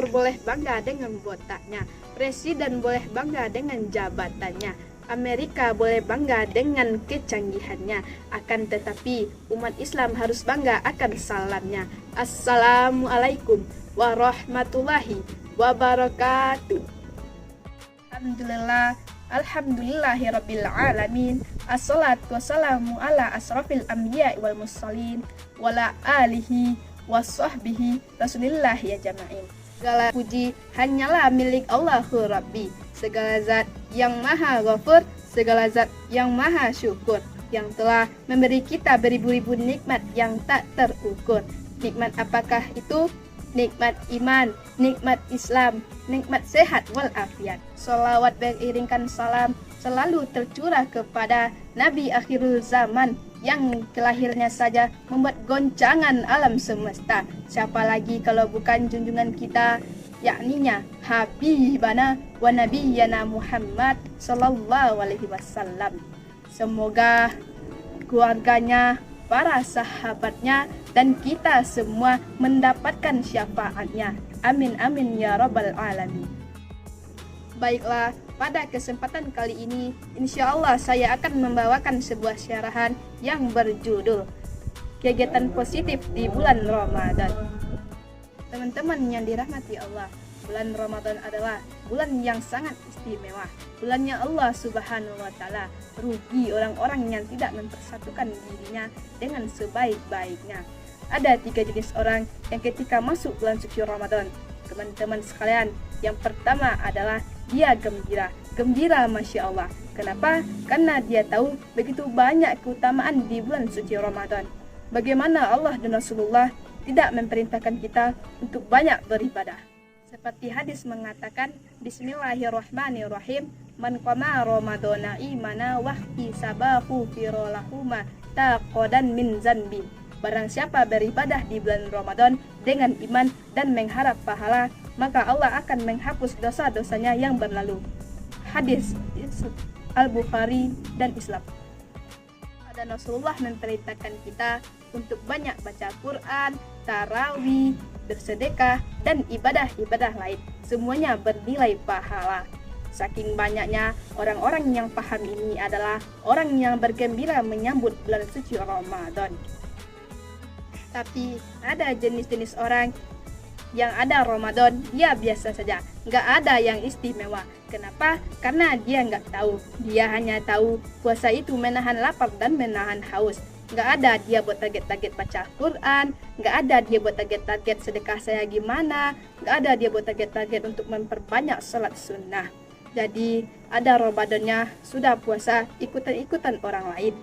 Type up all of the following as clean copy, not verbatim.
Rektor boleh bangga dengan botaknya, presiden boleh bangga dengan jabatannya, Amerika boleh bangga dengan kecanggihannya. Akan tetapi umat Islam harus bangga akan salamnya. Assalamualaikum warahmatullahi wabarakatuh. Alhamdulillahirabbil alamin. Assalatu wassalamu ala asrafil anbiya wal mursalin wala alihi wasahbihi rasulillah ya jama'in. Segala puji hanyalah milik Allahu Rabbi, segala zat yang maha ghafur, segala zat yang maha syukur, yang telah memberi kita beribu-ribu nikmat yang tak terukur. Nikmat apakah itu? Nikmat iman, nikmat Islam, nikmat sehat walafiat. Salawat beriringkan salam selalu tercurah kepada Nabi akhirul zaman yang kelahirnya saja membuat goncangan alam semesta. Siapa lagi kalau bukan junjungan kita, yakninya Habibana wa Nabiyyana Muhammad sallallahu alaihi wasallam. Semoga keluarganya, para sahabatnya, dan kita semua mendapatkan syafaatnya. Amin amin ya rabbal alamin. Baiklah, pada kesempatan kali ini insya Allah saya akan membawakan sebuah syarahan yang berjudul Kegiatan Positif di Bulan Ramadan. Teman-teman yang dirahmati Allah, bulan Ramadan adalah bulan yang sangat istimewa. Bulannya Allah Subhanahu wa Ta'ala. Rugi orang-orang yang tidak mempersatukan dirinya dengan sebaik-baiknya. Ada 3 jenis orang yang ketika masuk bulan suci Ramadan, teman-teman sekalian, yang pertama adalah dia gembira. Gembira Masya Allah. Kenapa? Karena dia tahu begitu banyak keutamaan di bulan suci Ramadan. Bagaimana Allah dan Rasulullah tidak memperintahkan kita untuk banyak beribadah. Seperti hadis mengatakan, Bismillahirrahmanirrahim, Man qama Ramadana imana wahti sabahu firolahuma taqodan min zanbi. Barang siapa beribadah di bulan Ramadan dengan iman dan mengharap pahala, maka Allah akan menghapus dosa-dosanya yang berlalu. Hadis Al-Bukhari dan Islam. Dan Rasulullah memerintahkan kita untuk banyak baca Quran, tarawih, bersedekah, dan ibadah-ibadah lain. Semuanya bernilai pahala. Saking banyaknya orang-orang yang paham ini adalah orang yang bergembira menyambut bulan suci Ramadan. Tapi ada jenis-jenis orang yang ada Ramadan, dia biasa saja, nggak ada yang istimewa. Kenapa? Karena dia nggak tahu. Dia hanya tahu puasa itu menahan lapar dan menahan haus. Nggak ada dia buat target-target baca Quran, nggak ada dia buat target-target sedekah saya gimana, nggak ada dia buat target-target untuk memperbanyak salat sunnah. Jadi ada Ramadannya sudah puasa ikutan-ikutan orang lain.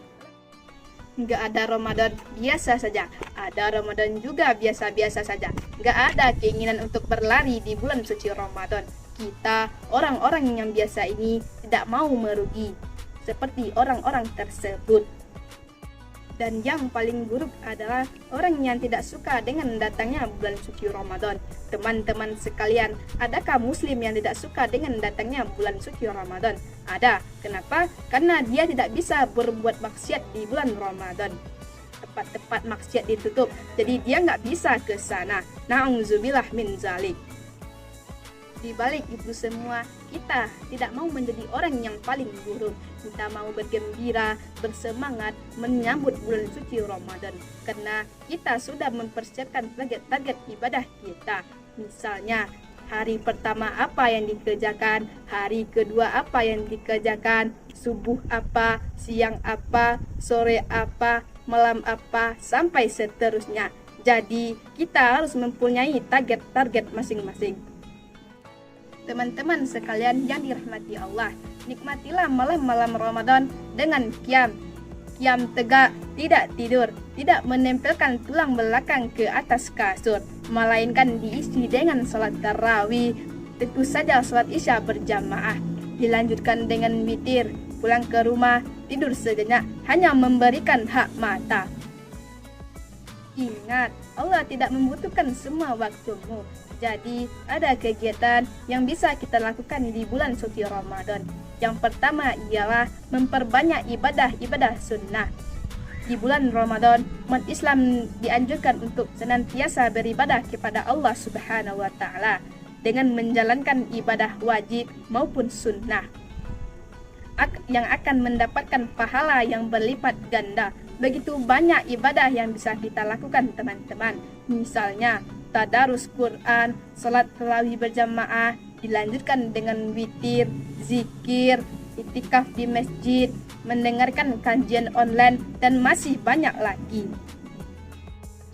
Nggak ada Ramadan biasa saja, ada Ramadan juga biasa-biasa saja. Nggak ada keinginan untuk berlari di bulan suci Ramadan. Kita, orang-orang yang biasa ini, tidak mau merugi seperti orang-orang tersebut. Dan yang paling buruk adalah orang yang tidak suka dengan datangnya bulan suci Ramadan. Teman-teman sekalian, adakah muslim yang tidak suka dengan datangnya bulan suci Ramadan? Ada. Kenapa? Karena dia tidak bisa berbuat maksiat di bulan Ramadan. Tempat-tempat maksiat ditutup, jadi dia nggak bisa ke sana. Na'udzubillah min zalik. Di balik itu semua, kita tidak mau menjadi orang yang paling buruk. Kita mau bergembira, bersemangat menyambut bulan suci Ramadan. Karena kita sudah mempersiapkan target-target ibadah kita. Misalnya, hari pertama apa yang dikerjakan, hari kedua apa yang dikerjakan, subuh apa, siang apa, sore apa, malam apa, sampai seterusnya. Jadi, kita harus mempunyai target-target masing-masing. Teman-teman sekalian yang dirahmati Allah, nikmatilah malam-malam Ramadan dengan qiyam tegak, tidak tidur, tidak menempelkan tulang belakang ke atas kasur, melainkan diisi dengan salat tarawih, tentu saja salat isya berjamaah, dilanjutkan dengan witir, pulang ke rumah, tidur sejenak, hanya memberikan hak mata. Ingat, Allah tidak membutuhkan semua waktumu. Jadi, ada kegiatan yang bisa kita lakukan di bulan suci Ramadan. Yang pertama ialah memperbanyak ibadah-ibadah sunnah. Di bulan Ramadan, umat Islam dianjurkan untuk senantiasa beribadah kepada Allah Subhanahu wa Ta'ala. dengan menjalankan ibadah wajib maupun sunnah, yang akan mendapatkan pahala yang berlipat ganda. Begitu banyak ibadah yang bisa kita lakukan teman-teman. Misalnya tadarus Quran, salat tarawih berjamaah, dilanjutkan dengan witir, zikir, iktikaf di masjid, mendengarkan kajian online, dan masih banyak lagi.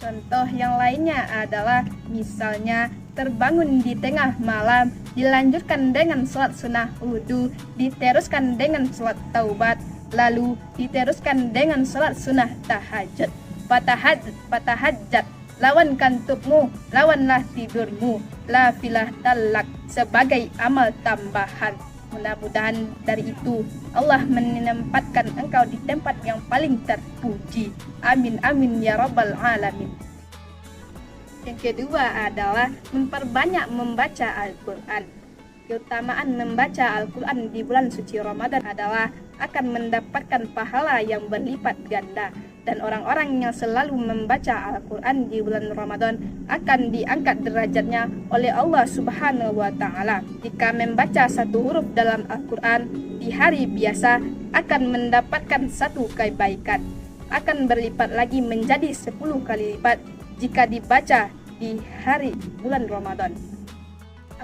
Contoh yang lainnya adalah misalnya terbangun di tengah malam, dilanjutkan dengan sholat sunnah wudhu, diteruskan dengan sholat taubat, lalu diteruskan dengan sholat sunnah tahajud. Fatahajjat, lawan kantukmu, lawanlah tidurmu, la filah talak, sebagai amal tambahan. Mudah-mudahan dari itu Allah menempatkan engkau di tempat yang paling terpuji. Amin amin ya rabbal alamin. Yang kedua adalah memperbanyak membaca Al-Quran. Keutamaan membaca Al-Quran di bulan suci Ramadan adalah akan mendapatkan pahala yang berlipat ganda, dan orang-orang yang selalu membaca Al-Quran di bulan Ramadan akan diangkat derajatnya oleh Allah Subhanahu wa Ta'ala. Jika membaca satu huruf dalam Al-Quran di hari biasa akan mendapatkan satu kebaikan, akan berlipat lagi menjadi 10 kali lipat jika dibaca di hari bulan Ramadan.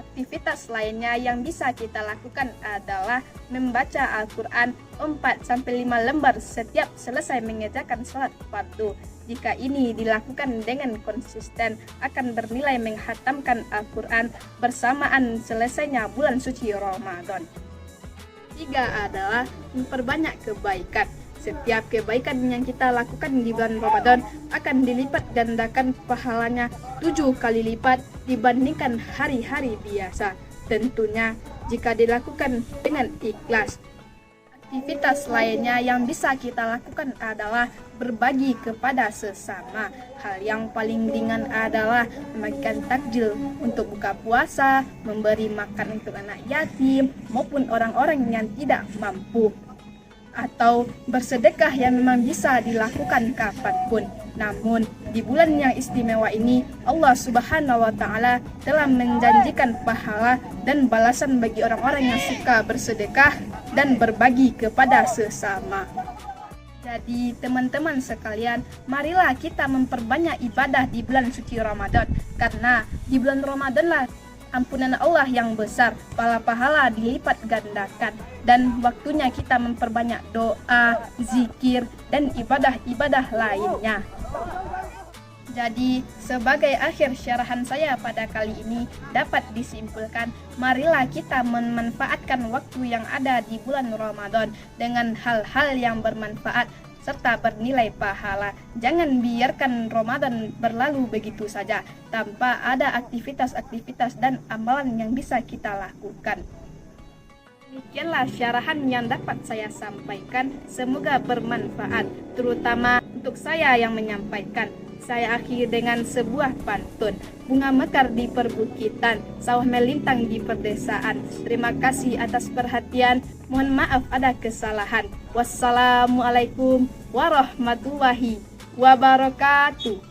Aktivitas lainnya yang bisa kita lakukan adalah membaca Al-Quran 4-5 lembar setiap selesai mengerjakan sholat fardu. Jika ini dilakukan dengan konsisten akan bernilai menghatamkan Al-Quran bersamaan selesainya bulan suci Ramadan. 3 adalah memperbanyak kebaikan. Setiap kebaikan yang kita lakukan di bulan Ramadan akan dilipat gandakan pahalanya 7 kali lipat dibandingkan hari-hari biasa. Tentunya jika dilakukan dengan ikhlas. Aktivitas lainnya yang bisa kita lakukan adalah berbagi kepada sesama. Hal yang paling ringan adalah membagikan takjil untuk buka puasa, memberi makan untuk anak yatim maupun orang-orang yang tidak mampu, atau bersedekah yang memang bisa dilakukan kapanpun. Namun di bulan yang istimewa ini Allah Subhanahu wa Ta'ala telah menjanjikan pahala dan balasan bagi orang-orang yang suka bersedekah dan berbagi kepada sesama. Jadi teman-teman sekalian, marilah kita memperbanyak ibadah di bulan suci Ramadan, karena di bulan Ramadan lah ampunan Allah yang besar, pahala-pahala dilipat gandakan, dan waktunya kita memperbanyak doa, zikir, dan ibadah-ibadah lainnya. Jadi, sebagai akhir syarahan saya pada kali ini dapat disimpulkan, marilah kita memanfaatkan waktu yang ada di bulan Ramadan dengan hal-hal yang bermanfaat serta bernilai pahala. Jangan biarkan Ramadan berlalu begitu saja tanpa ada aktivitas-aktivitas dan amalan yang bisa kita lakukan. Demikianlah syarahan yang dapat saya sampaikan, semoga bermanfaat, terutama untuk saya yang menyampaikan. Saya akhiri dengan sebuah pantun. Bunga mekar di perbukitan, sawah melintang di perdesaan. Terima kasih atas perhatian, mohon maaf ada kesalahan. Wassalamualaikum warahmatullahi wabarakatuh.